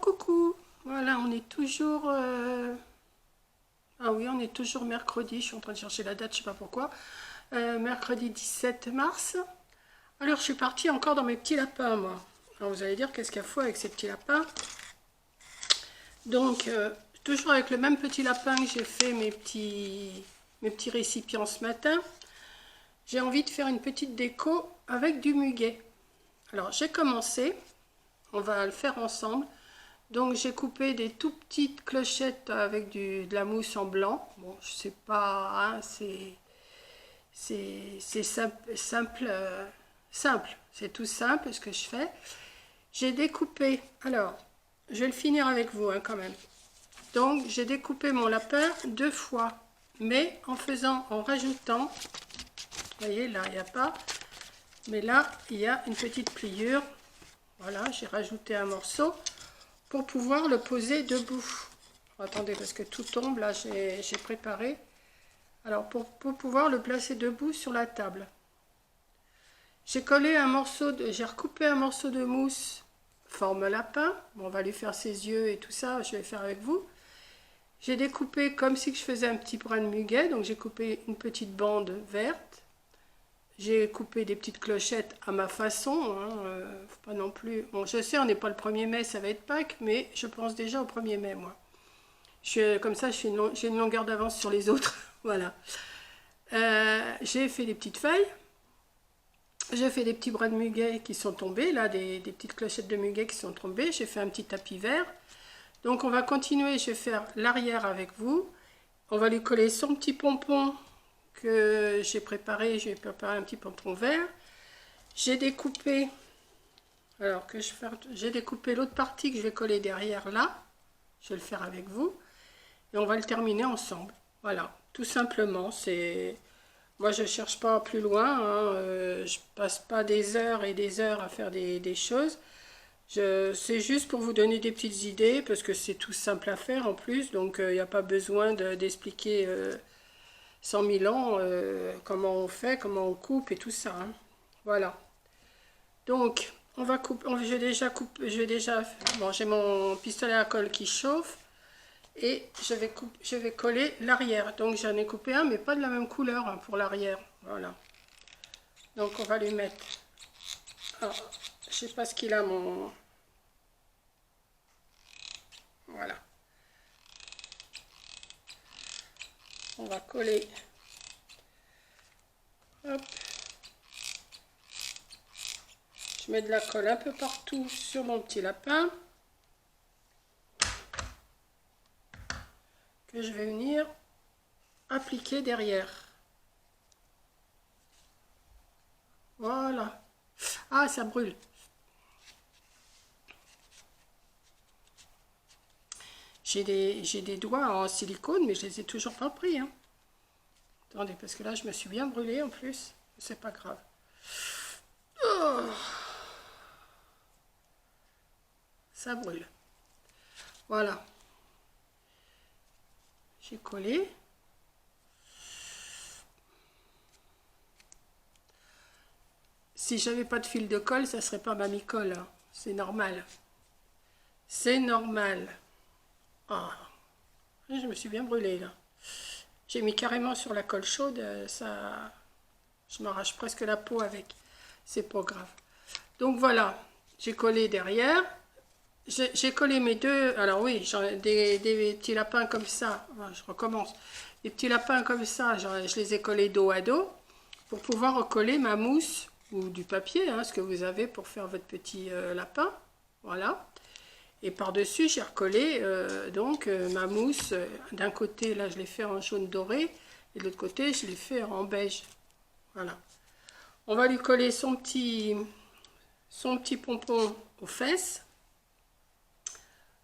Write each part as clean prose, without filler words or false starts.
Coucou, voilà, on est toujours... Ah oui, on est toujours mercredi, je suis en train de chercher la date, je sais pas pourquoi. Mercredi 17 mars. Alors, je suis partie encore dans mes petits lapins, moi. Alors, vous allez dire, qu'est-ce qu'il y a fou avec ces petits lapins? Donc, toujours avec le même petit lapin que j'ai fait mes petits récipients ce matin. J'ai envie de faire une petite déco avec du muguet. Alors, j'ai commencé, on va le faire ensemble. Donc j'ai coupé des tout petites clochettes avec de la mousse en blanc. Bon, je sais pas, hein, c'est simple. C'est tout simple ce que je fais. J'ai découpé, alors, je vais le finir avec vous hein, quand même. Donc j'ai découpé mon lapin 2 fois, mais en rajoutant, vous voyez là il n'y a pas, mais là il y a une petite pliure. Voilà, j'ai rajouté un morceau pour pouvoir le poser debout. Attendez, parce que tout tombe, là j'ai préparé. Alors pour pouvoir le placer debout sur la table. J'ai collé un morceau j'ai recoupé un morceau de mousse forme lapin. Bon, on va lui faire ses yeux et tout ça, je vais faire avec vous. J'ai découpé comme si je faisais un petit brin de muguet, donc j'ai coupé une petite bande verte. J'ai coupé des petites clochettes à ma façon, hein, faut pas non plus... Bon, je sais, on n'est pas le 1er mai, ça va être Pâques, mais je pense déjà au 1er mai, moi. Comme ça, j'ai une longueur d'avance sur les autres, voilà. J'ai fait des petites feuilles, j'ai fait des petits brins de muguet qui sont tombés, là, des petites clochettes de muguet qui sont tombées, j'ai fait un petit tapis vert. Donc, on va continuer, je vais faire l'arrière avec vous. On va lui coller son petit pompon que j'ai préparé, j'ai préparé un petit pompon vert. J'ai découpé, alors que j'ai découpé l'autre partie que je vais coller derrière là. Je vais le faire avec vous. Et on va le terminer ensemble. Voilà, tout simplement. Moi, je ne cherche pas plus loin. Hein, je passe pas des heures et des heures à faire des choses. C'est juste pour vous donner des petites idées, parce que c'est tout simple à faire en plus. Donc, il n'y a pas besoin d'expliquer 100 000 ans comment on fait, comment on coupe et tout ça. Hein. Voilà. Donc, on va couper. Bon, j'ai mon pistolet à colle qui chauffe et je vais coller l'arrière. Donc, j'en ai coupé un, mais pas de la même couleur hein, pour l'arrière. Voilà. Donc, on va lui mettre. Alors, je sais pas ce qu'il a mon. Voilà. On va coller. Hop. Je mets de la colle un peu partout sur mon petit lapin. Que je vais venir appliquer derrière. Voilà. Ah, ça brûle. J'ai des doigts en silicone, mais je les ai toujours pas pris. Hein. Attendez, parce que là, je me suis bien brûlée en plus. C'est pas grave. Oh, ça brûle. Voilà. J'ai collé. Si j'avais pas de fil de colle, ça serait pas Mamie-Colle. Hein. C'est normal. C'est normal. Ah, je me suis bien brûlée là. J'ai mis carrément sur la colle chaude, ça, je m'arrache presque la peau avec. C'est pas grave. Donc voilà, j'ai collé derrière. J'ai collé mes deux. Alors oui, des petits lapins comme ça. Je recommence. Des petits lapins comme ça, je les ai collés dos à dos pour pouvoir recoller ma mousse ou du papier, hein, ce que vous avez pour faire votre petit lapin. Voilà. Et par-dessus, j'ai recollé ma mousse. D'un côté, là, je l'ai fait en jaune doré. Et de l'autre côté, je l'ai fait en beige. Voilà. On va lui coller son petit pompon aux fesses.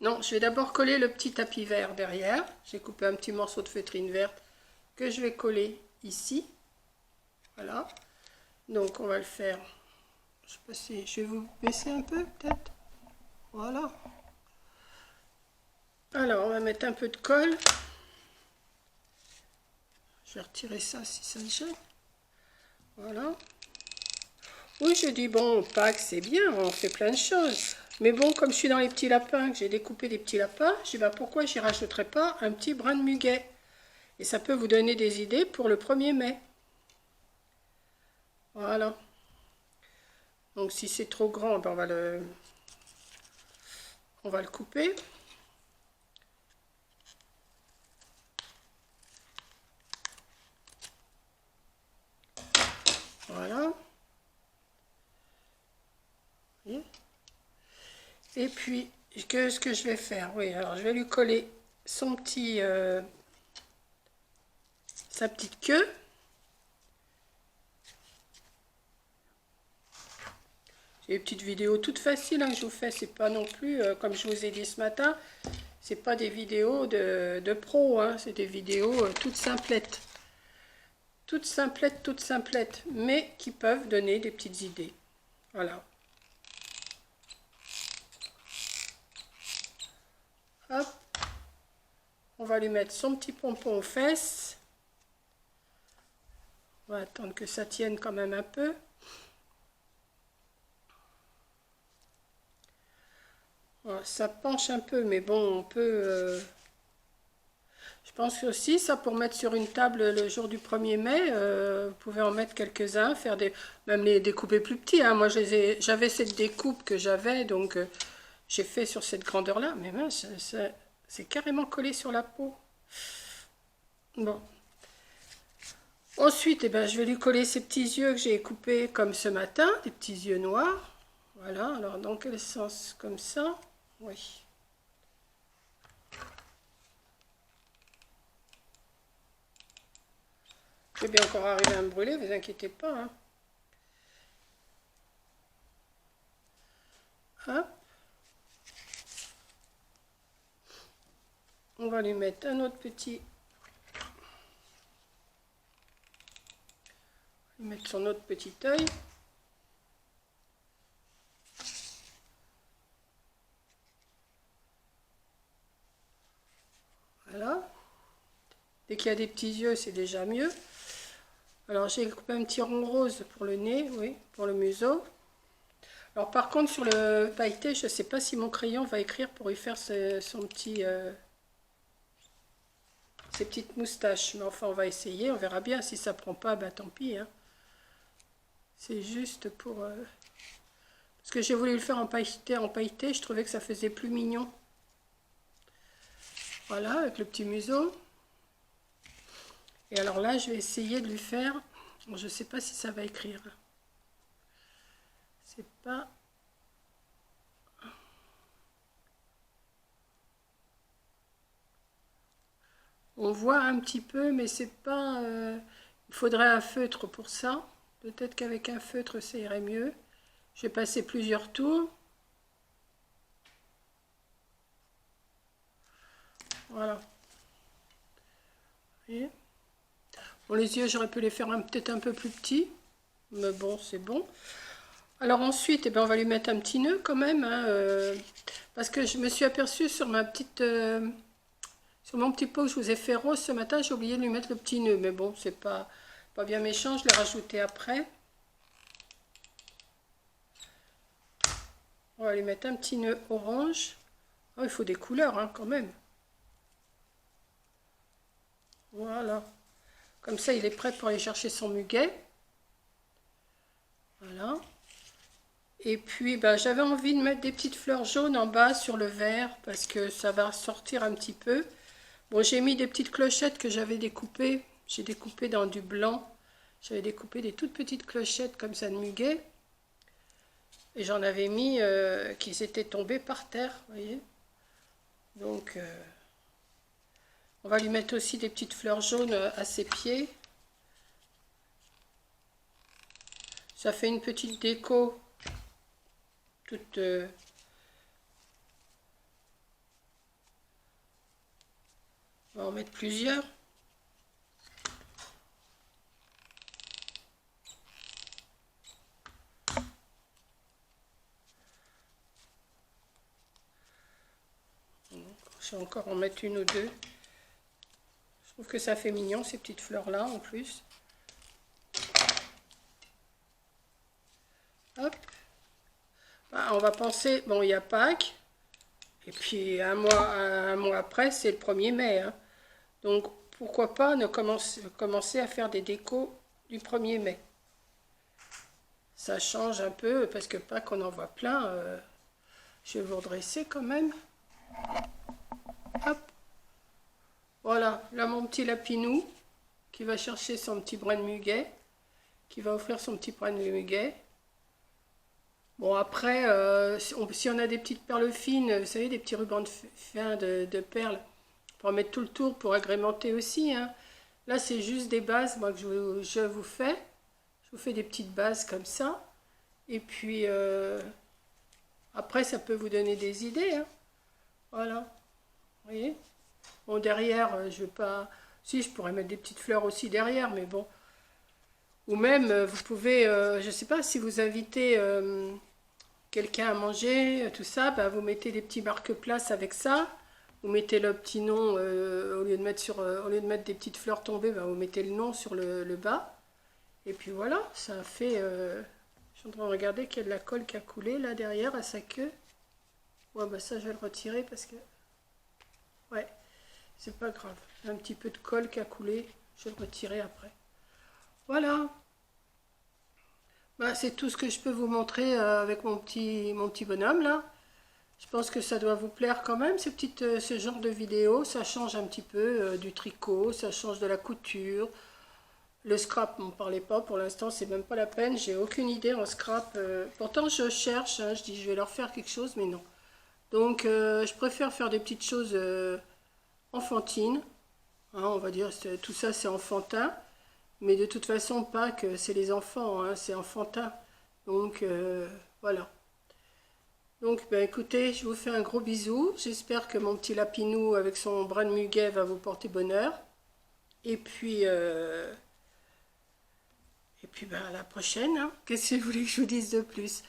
Non, je vais d'abord coller le petit tapis vert derrière. J'ai coupé un petit morceau de feutrine verte que je vais coller ici. Voilà. Donc, on va le faire. Je sais pas si je vais vous baisser un peu, peut-être. Voilà. Alors, on va mettre un peu de colle. Je vais retirer ça si ça me gêne. Voilà. Oui, je dis, bon, Pâques, c'est bien, on fait plein de choses. Mais bon, comme je suis dans les petits lapins, que j'ai découpé des petits lapins, je dis, bah, pourquoi j'y rajouterais pas un petit brin de muguet? Et ça peut vous donner des idées pour le 1er mai. Voilà. Donc si c'est trop grand, ben on va le couper. Voilà. Et puis, ce que je vais faire? Oui, alors je vais lui coller son petit, sa petite queue. J'ai des petites vidéos toutes faciles que je vous fais. C'est pas non plus, comme je vous ai dit ce matin, c'est pas des vidéos de pro, hein, c'est des vidéos toutes simplettes. Toutes simplettes, mais qui peuvent donner des petites idées. Voilà. Hop. On va lui mettre son petit pompon aux fesses. On va attendre que ça tienne quand même un peu. Voilà, ça penche un peu, mais bon, on peut... Je pense aussi, ça pour mettre sur une table le jour du 1er mai, vous pouvez en mettre quelques-uns, faire même les découper plus petits. Hein. Moi, j'avais cette découpe que j'avais, donc j'ai fait sur cette grandeur-là. Mais mince, c'est carrément collé sur la peau. Bon. Ensuite, eh ben, je vais lui coller ces petits yeux que j'ai coupés comme ce matin, des petits yeux noirs. Voilà, alors dans quel sens? Comme ça? Oui. Je vais bien encore arriver à me brûler, vous inquiétez pas. Hein. Hop. On va lui mettre un autre petit... Mettre son autre petit œil. Voilà. Dès qu'il y a des petits yeux, c'est déjà mieux. Alors j'ai coupé un petit rond rose pour le nez, oui, pour le museau. Alors par contre sur le pailleté, je ne sais pas si mon crayon va écrire pour y faire son petit, ses petites moustaches. Mais enfin on va essayer, on verra bien. Si ça prend pas, bah tant pis. Hein. C'est juste pour... Parce que j'ai voulu le faire en pailleté, je trouvais que ça faisait plus mignon. Voilà, avec le petit museau. Et alors là, je vais essayer de lui faire... Je ne sais pas si ça va écrire. C'est pas... On voit un petit peu, mais c'est pas... Il faudrait un feutre pour ça. Peut-être qu'avec un feutre, ça irait mieux. Je vais passer plusieurs tours. Voilà. Vous voyez ? Bon, les yeux, j'aurais pu les faire peut-être un peu plus petits. Mais bon, c'est bon. Alors ensuite, eh ben, on va lui mettre un petit nœud quand même. Hein, parce que je me suis aperçue sur ma petite... sur mon petit pot que je vous ai fait rose ce matin, j'ai oublié de lui mettre le petit nœud. Mais bon, c'est pas bien méchant, je l'ai rajouté après. On va lui mettre un petit nœud orange. Oh, il faut des couleurs hein, quand même. Voilà. Comme ça, il est prêt pour aller chercher son muguet. Voilà. Et puis, bah, j'avais envie de mettre des petites fleurs jaunes en bas sur le vert parce que ça va sortir un petit peu. Bon, j'ai mis des petites clochettes que j'avais découpées. J'ai découpé dans du blanc. J'avais découpé des toutes petites clochettes comme ça de muguet. Et j'en avais mis qui étaient tombés par terre, vous voyez. Donc, on va lui mettre aussi des petites fleurs jaunes à ses pieds. Ça fait une petite déco toute... on va en mettre plusieurs. Je vais encore en mettre une ou deux. Je trouve que ça fait mignon ces petites fleurs là en plus. on va penser, bon, il y a Pâques, et puis un mois après, c'est le 1er mai. Hein. Donc, pourquoi pas ne commencer à faire des décos du 1er mai. Ça change un peu, parce que Pâques, on en voit plein. Je vais vous redresser quand même. Hop. Voilà, là mon petit lapinou, qui va chercher son petit brin de muguet, qui va offrir son petit brin de muguet. Bon après, si on a des petites perles fines, vous savez, des petits rubans fins de perles, pour mettre tout le tour, pour agrémenter aussi. Hein. Là c'est juste des bases, moi que je vous fais. Je vous fais des petites bases comme ça. Et puis après ça peut vous donner des idées. Hein. Voilà, vous voyez. Bon derrière, je vais pas... Si, je pourrais mettre des petites fleurs aussi derrière, mais bon. Ou même, vous pouvez, je sais pas, si vous invitez quelqu'un à manger, tout ça, bah, vous mettez des petits marque-places avec ça. Vous mettez le petit nom, au lieu de mettre des petites fleurs tombées, bah, vous mettez le nom sur le bas. Et puis voilà, ça fait... je suis en train de regarder qu'il y a de la colle qui a coulé là derrière à sa queue. Ouais, bah ça je vais le retirer parce que... Ouais, c'est pas grave. Un petit peu de colle qui a coulé, je vais le retirer après. Voilà. Bah, c'est tout ce que je peux vous montrer avec mon petit bonhomme là. Je pense que ça doit vous plaire quand même, ce genre de vidéo. Ça change un petit peu du tricot, ça change de la couture. Le scrap, m'en parlez pas, pour l'instant c'est même pas la peine. J'ai aucune idée en scrap. Pourtant je cherche, hein, je dis je vais leur faire quelque chose, mais non. Donc je préfère faire des petites choses enfantines. Hein, on va dire tout ça c'est enfantin. Mais de toute façon, Pâques, c'est les enfants, hein, c'est enfantin. Donc, voilà. Donc, ben, écoutez, je vous fais un gros bisou. J'espère que mon petit lapinou avec son brin de muguet va vous porter bonheur. Et puis ben, à la prochaine. Hein. Qu'est-ce que vous voulez que je vous dise de plus?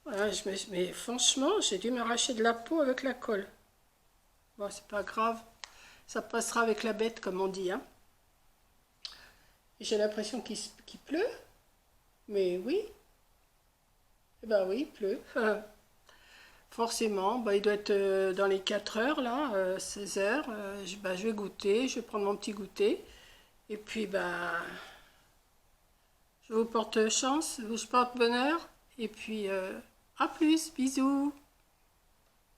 Voilà, mais franchement, j'ai dû m'arracher de la peau avec la colle. Bon, c'est pas grave. Ça passera avec la bête, comme on dit, hein. J'ai l'impression qu'il pleut. Mais oui. Eh ben oui, il pleut. Forcément, bah, il doit être dans les 4 heures, là, 16 heures. Bah, je vais goûter, je vais prendre mon petit goûter. Et puis, bah, je vous porte chance, je vous porte bonheur. Et puis, à plus, bisous.